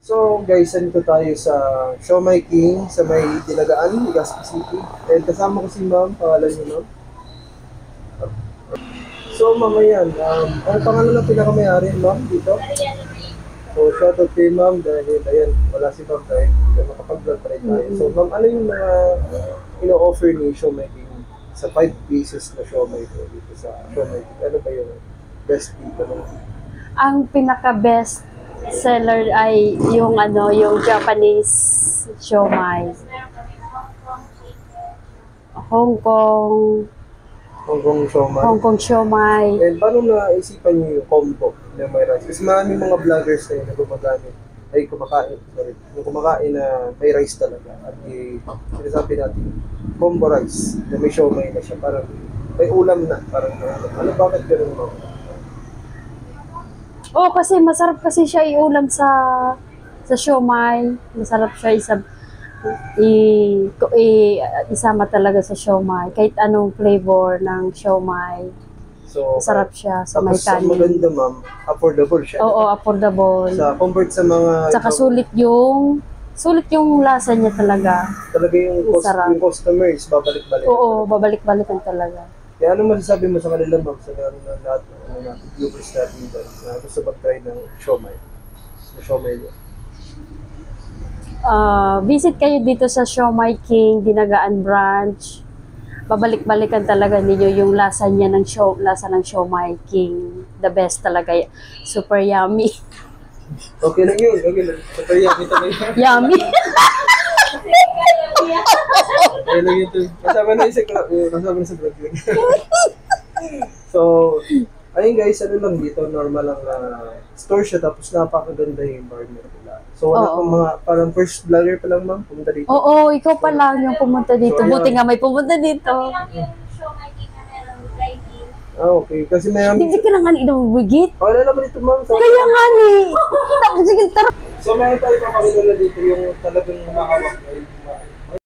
So guys, nandito tayo sa Siomai King sa may Dinagaan, Legazpi City. And kasama ko si ma'am, pangalan niyo ma'am. So ma'am, ayan, ang pangalan ng pinakamayari ma'am dito. So shoutout kay ma'am dahil ayan, wala si ma'am dahil makapag-vlog pa rin tayo. So ma'am, ano yung mga ino-offer ni Siomai King sa 5 pieces na Siomai ko dito sa Siomai King? Ano ba yung best dito? Ang pinaka-best seller ay yung yung Japanese siomai. Hong Kong, Hongkong Siomai. Hong Kong siomai. And paano naisipan niyo yung combo na may rice? Kasi maraming mga vloggers na na gumagamit, ay kumakain, sorry, yung kumakain na may rice talaga. At sinasabi natin, combo rice, na may siomai na siya, parang may ulam na, parang ano, bakit ganun mo? Oh, kasi masarap kasi siya iulam sa siomai. Masarap siya isama talaga sa siomai. Kahit anong flavor ng siomai. So, Masarap siya sa may tapos ang kanin. maganda ma'am, affordable siya. Oo, affordable. Sa compare sa mga, Saka sulit yung lasa niya talaga. talaga yung, Sarap. yung customers, babalik-balik. Oo, babalik-balikan talaga. Kaya ano masasabi mo sa kanila ma'am, sa lahat ng viewers natin dyan, na gusto mag-try ng siomai? Na siomai niya. Visit kayo dito sa Siomai King, Dinagaan Branch. Babalik-balikan talaga ninyo yung lasa niya lasa ng Siomai King. The best talaga. Super yummy. Okay lang yun, okay lang. Super yummy talaga. Yummy. Okay lang yun. Kasama na yung sa vlog yun. So, ayun guys, ano lang dito, normal lang na store siya, tapos napakaganda yung environment nila. So, wala Oo. pang mga, parang first vlogger pa lang ma'am, pumunta dito. Oo, ikaw pa lang yung pumunta dito. So, Buti nga may pumunta dito. Okay. Kasi may Hindi ka na nga inubigit. wala naman dito ma'am. So, Kaya nga ni. Sige, tara. so meron tayo papakilala dito yung talagang nakawak na